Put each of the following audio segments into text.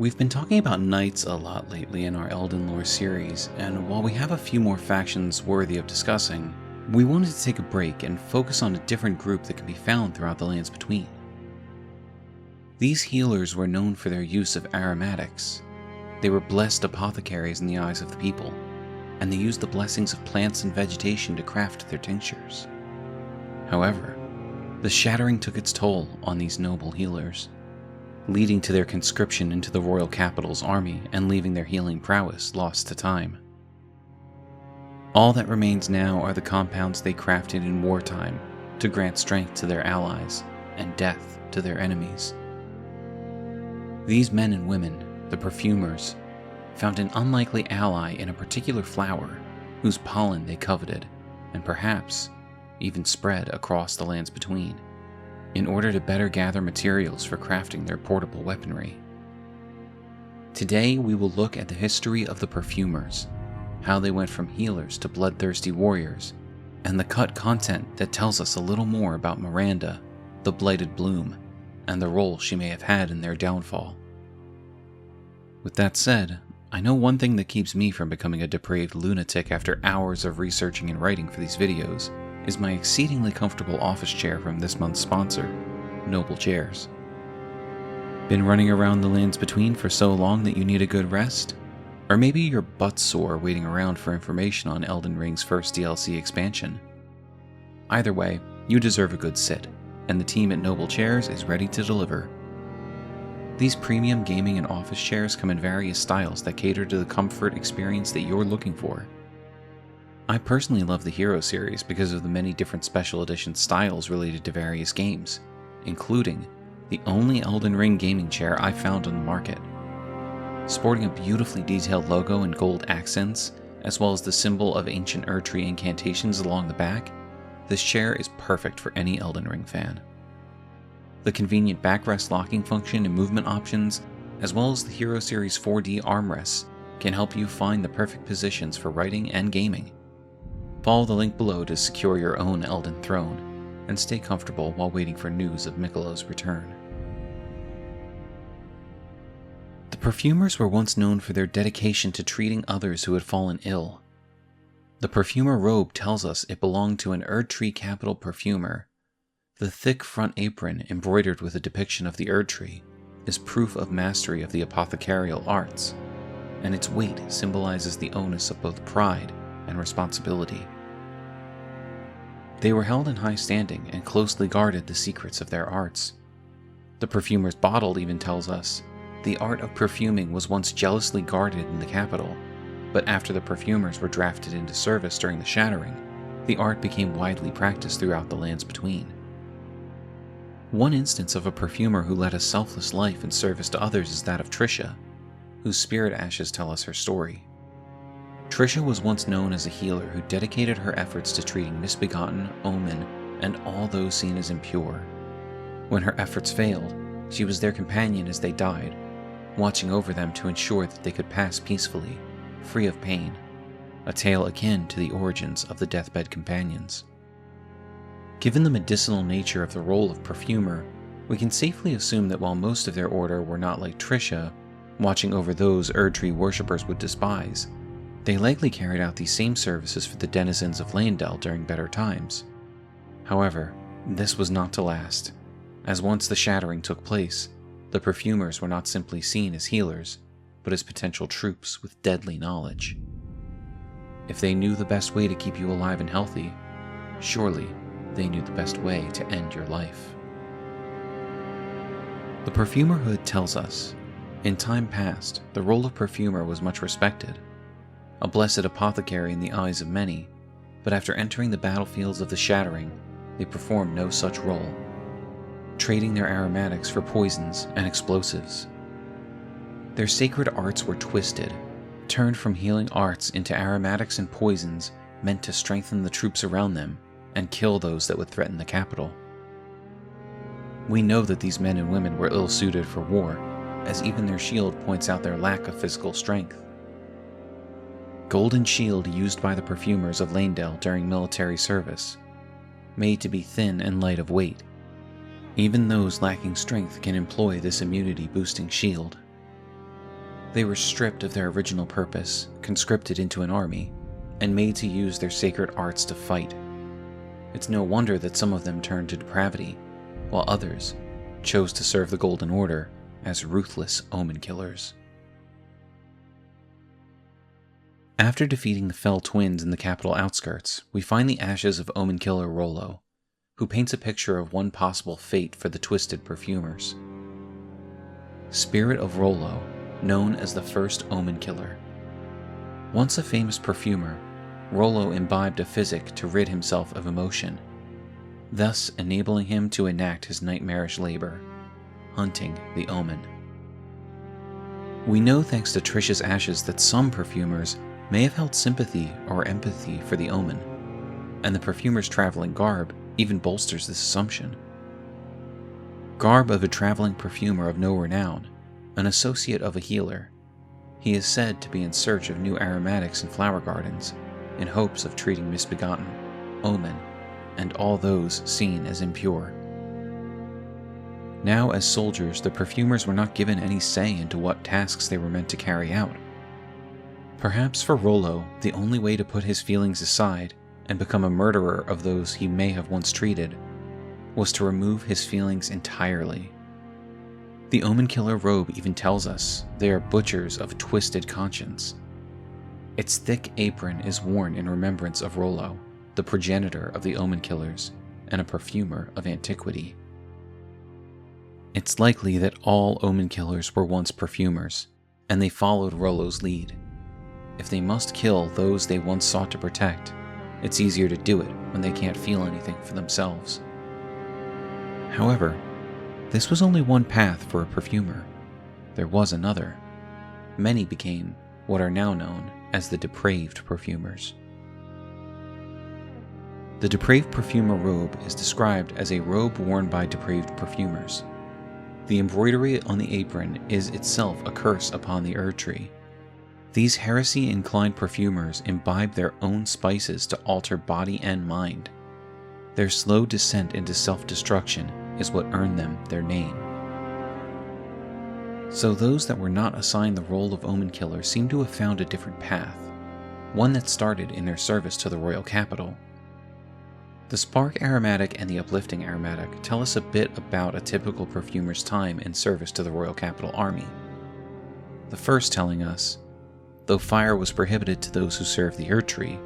We've been talking about knights a lot lately in our Elden Lore series, and while we have a few more factions worthy of discussing, we wanted to take a break and focus on a different group that can be found throughout the lands between. These healers were known for their use of aromatics. They were blessed apothecaries in the eyes of the people, and they used the blessings of plants and vegetation to craft their tinctures. However, the shattering took its toll on these noble healers, leading to their conscription into the royal capital's army and leaving their healing prowess lost to time. All that remains now are the compounds they crafted in wartime to grant strength to their allies and death to their enemies. These men and women, the Perfumers, found an unlikely ally in a particular flower whose pollen they coveted, and perhaps even spread across the lands between, in order to better gather materials for crafting their portable weaponry. Today we will look at the history of the Perfumers, how they went from healers to bloodthirsty warriors, and the cut content that tells us a little more about Miranda, the Blighted Bloom, and the role she may have had in their downfall. With that said, I know one thing that keeps me from becoming a depraved lunatic after hours of researching and writing for these videos is my exceedingly comfortable office chair from this month's sponsor, Noble Chairs. Been running around the lands between for so long that you need a good rest? Or maybe you're butt sore waiting around for information on Elden Ring's first DLC expansion? Either way, you deserve a good sit, and the team at Noble Chairs is ready to deliver. These premium gaming and office chairs come in various styles that cater to the comfort experience that you're looking for. I personally love the Hero series because of the many different special edition styles related to various games, including the only Elden Ring gaming chair I found on the market. Sporting a beautifully detailed logo in gold accents, as well as the symbol of ancient Erdtree incantations along the back, this chair is perfect for any Elden Ring fan. The convenient backrest locking function and movement options, as well as the Hero series 4D armrests, can help you find the perfect positions for writing and gaming. Follow the link below to secure your own Elden Throne, and stay comfortable while waiting for news of Miquella's return. The Perfumers were once known for their dedication to treating others who had fallen ill. The Perfumer robe tells us it belonged to an Erdtree capital perfumer. The thick front apron embroidered with a depiction of the Erdtree is proof of mastery of the apothecarial arts, and its weight symbolizes the onus of both pride and responsibility. They were held in high standing and closely guarded the secrets of their arts. The Perfumer's bottle even tells us, the art of perfuming was once jealously guarded in the capital, but after the Perfumers were drafted into service during the Shattering, the art became widely practiced throughout the lands between. One instance of a perfumer who led a selfless life in service to others is that of Trisha, whose spirit ashes tell us her story. Trisha was once known as a healer who dedicated her efforts to treating misbegotten, omen, and all those seen as impure. When her efforts failed, she was their companion as they died, watching over them to ensure that they could pass peacefully, free of pain, a tale akin to the origins of the deathbed companions. Given the medicinal nature of the role of perfumer, we can safely assume that while most of their order were not like Trisha, watching over those Erdtree worshippers would despise, they likely carried out these same services for the denizens of Leyndell during better times. However, this was not to last, as once the Shattering took place, the Perfumers were not simply seen as healers, but as potential troops with deadly knowledge. If they knew the best way to keep you alive and healthy, surely they knew the best way to end your life. The Perfumerhood tells us, in time past, the role of perfumer was much respected, a blessed apothecary in the eyes of many, but after entering the battlefields of the Shattering, they performed no such role, trading their aromatics for poisons and explosives. Their sacred arts were twisted, turned from healing arts into aromatics and poisons meant to strengthen the troops around them and kill those that would threaten the capital. We know that these men and women were ill-suited for war, as even their shield points out their lack of physical strength. Golden shield used by the Perfumers of Leyndell during military service, made to be thin and light of weight. Even those lacking strength can employ this immunity-boosting shield. They were stripped of their original purpose, conscripted into an army, and made to use their sacred arts to fight. It's no wonder that some of them turned to depravity, while others chose to serve the Golden Order as ruthless Omenkillers. After defeating the Fell Twins in the capital outskirts, we find the ashes of Omenkiller Rollo, who paints a picture of one possible fate for the twisted perfumers. Spirit of Rollo, known as the first Omenkiller. Once a famous perfumer, Rollo imbibed a physic to rid himself of emotion, thus enabling him to enact his nightmarish labor, hunting the Omen. We know thanks to Trish's ashes that some perfumers may have held sympathy or empathy for the Omen, and the perfumer's traveling garb even bolsters this assumption. Garb of a traveling perfumer of no renown, an associate of a healer, he is said to be in search of new aromatics in flower gardens, in hopes of treating misbegotten, Omen, and all those seen as impure. Now as soldiers, the perfumers were not given any say into what tasks they were meant to carry out. Perhaps for Rollo, the only way to put his feelings aside and become a murderer of those he may have once treated was to remove his feelings entirely. The Omenkiller robe even tells us they are butchers of a twisted conscience. Its thick apron is worn in remembrance of Rollo, the progenitor of the Omenkillers and a perfumer of antiquity. It's likely that all Omenkillers were once perfumers, and they followed Rollo's lead. If they must kill those they once sought to protect, it's easier to do it when they can't feel anything for themselves. However, this was only one path for a perfumer. There was another. Many became what are now known as the Depraved perfumers. The Depraved perfumer robe is described as a robe worn by depraved perfumers. The embroidery on the apron is itself a curse upon the Erd tree. These heresy-inclined perfumers imbibe their own spices to alter body and mind. Their slow descent into self-destruction is what earned them their name. So those that were not assigned the role of Omenkiller seem to have found a different path, one that started in their service to the royal capital. The spark aromatic and the uplifting aromatic tell us a bit about a typical perfumer's time in service to the royal capital army. The first telling us, though fire was prohibited to those who served the Erd tree,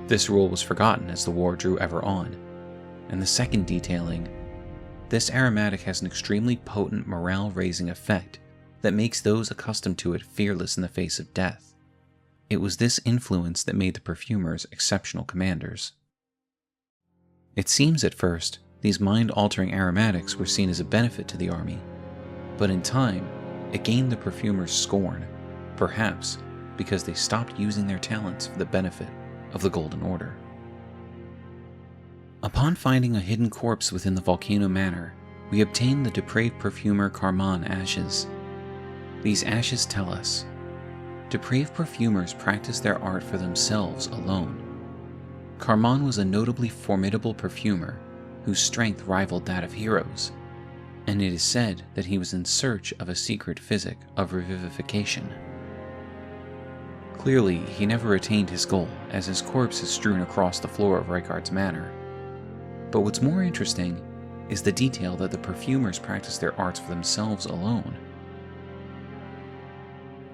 this rule was forgotten as the war drew ever on. And the second detailing, this aromatic has an extremely potent morale-raising effect that makes those accustomed to it fearless in the face of death. It was this influence that made the perfumers exceptional commanders. It seems at first, these mind-altering aromatics were seen as a benefit to the army, but in time, it gained the perfumers' scorn, perhaps because they stopped using their talents for the benefit of the Golden Order. Upon finding a hidden corpse within the Volcano Manor, we obtain the depraved perfumer Carman ashes. These ashes tell us, depraved perfumers practice their art for themselves alone. Carman was a notably formidable perfumer whose strength rivaled that of heroes, and it is said that he was in search of a secret physic of revivification. Clearly, he never attained his goal, as his corpse is strewn across the floor of Rykard's manor. But what's more interesting is the detail that the perfumers practice their arts for themselves alone.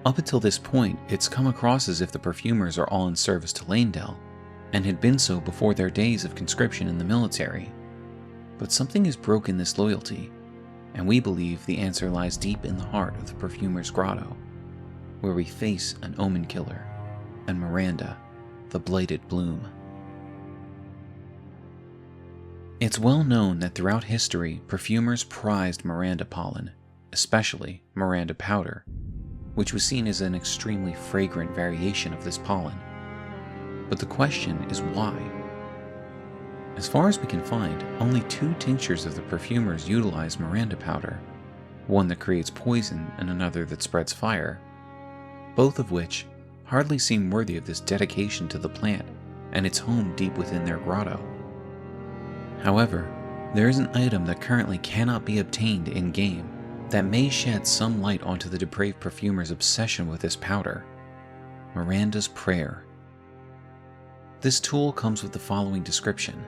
Up until this point, it's come across as if the perfumers are all in service to Leyndell, and had been so before their days of conscription in the military. But something has broken this loyalty, and we believe the answer lies deep in the heart of the Perfumer's Grotto, where we face an Omenkiller and Miranda, the Blighted Bloom. It's well known that throughout history, perfumers prized Miranda pollen, especially Miranda powder, which was seen as an extremely fragrant variation of this pollen. But the question is why? As far as we can find, only 2 tinctures of the perfumers utilize Miranda powder, one that creates poison and another that spreads fire, both of which hardly seem worthy of this dedication to the plant and its home deep within their grotto. However, there is an item that currently cannot be obtained in-game that may shed some light onto the Depraved Perfumer's obsession with this powder: Miranda's Prayer. This tool comes with the following description.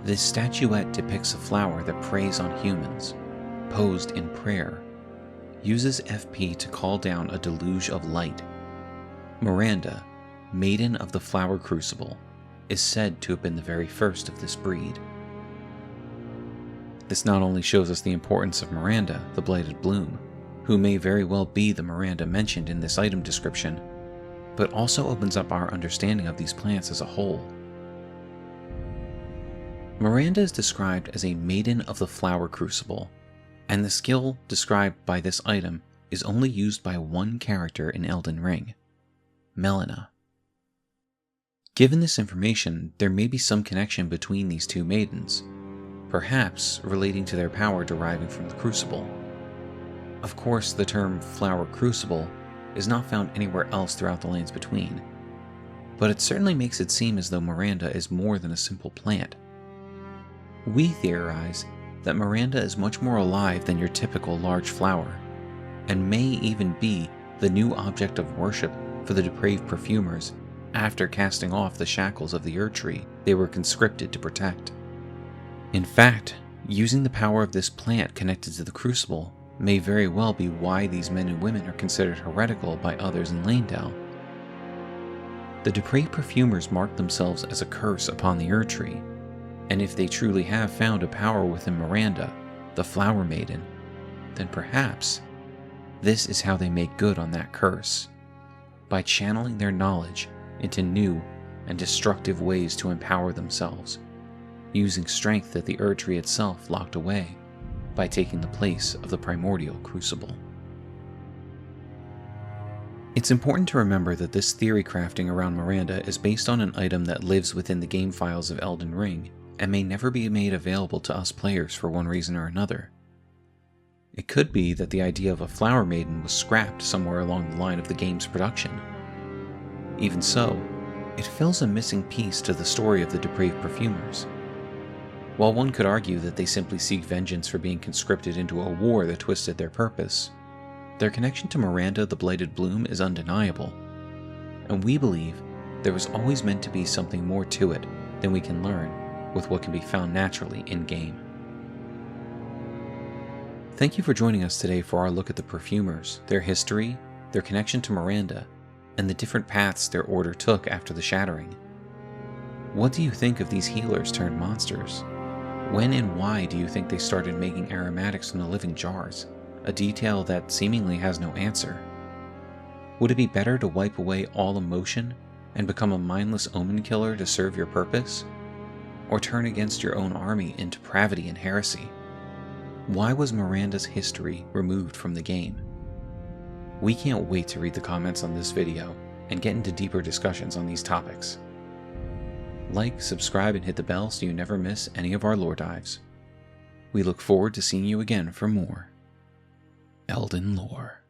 This statuette depicts a flower that preys on humans, posed in prayer, uses FP to call down a deluge of light. Miranda, Maiden of the Flower Crucible, is said to have been the very first of this breed. This not only shows us the importance of Miranda, the Blighted Bloom, who may very well be the Miranda mentioned in this item description, but also opens up our understanding of these plants as a whole. Miranda is described as a Maiden of the Flower Crucible, and the skill described by this item is only used by one character in Elden Ring, Melina. Given this information, there may be some connection between these two maidens, perhaps relating to their power deriving from the Crucible. Of course, the term Flower Crucible is not found anywhere else throughout the Lands Between, but it certainly makes it seem as though Miranda is more than a simple plant. We theorize that Miranda is much more alive than your typical large flower, and may even be the new object of worship for the Depraved Perfumers after casting off the shackles of the Erd-tree they were conscripted to protect. In fact, using the power of this plant connected to the Crucible may very well be why these men and women are considered heretical by others in Leyndell. The Depraved Perfumers mark themselves as a curse upon the Erd-tree, and if they truly have found a power within Miranda, the Flower Maiden, then perhaps this is how they make good on that curse, by channeling their knowledge into new and destructive ways to empower themselves, using strength that the Erd-tree itself locked away by taking the place of the primordial Crucible. It's important to remember that this theory crafting around Miranda is based on an item that lives within the game files of Elden Ring and may never be made available to us players for one reason or another. It could be that the idea of a Flower Maiden was scrapped somewhere along the line of the game's production. Even so, it fills a missing piece to the story of the Depraved Perfumers. While one could argue that they simply seek vengeance for being conscripted into a war that twisted their purpose, their connection to Miranda the Blighted Bloom is undeniable, and we believe there was always meant to be something more to it than we can learn with what can be found naturally in-game. Thank you for joining us today for our look at the Perfumers, their history, their connection to Miranda, and the different paths their order took after the Shattering. What do you think of these healers turned monsters? When and why do you think they started making aromatics from the living jars, a detail that seemingly has no answer? Would it be better to wipe away all emotion and become a mindless Omenkiller to serve your purpose? Or turn against your own army in depravity and heresy? Why was Miranda's history removed from the game? We can't wait to read the comments on this video and get into deeper discussions on these topics. Like, subscribe, and hit the bell so you never miss any of our lore dives. We look forward to seeing you again for more Elden lore.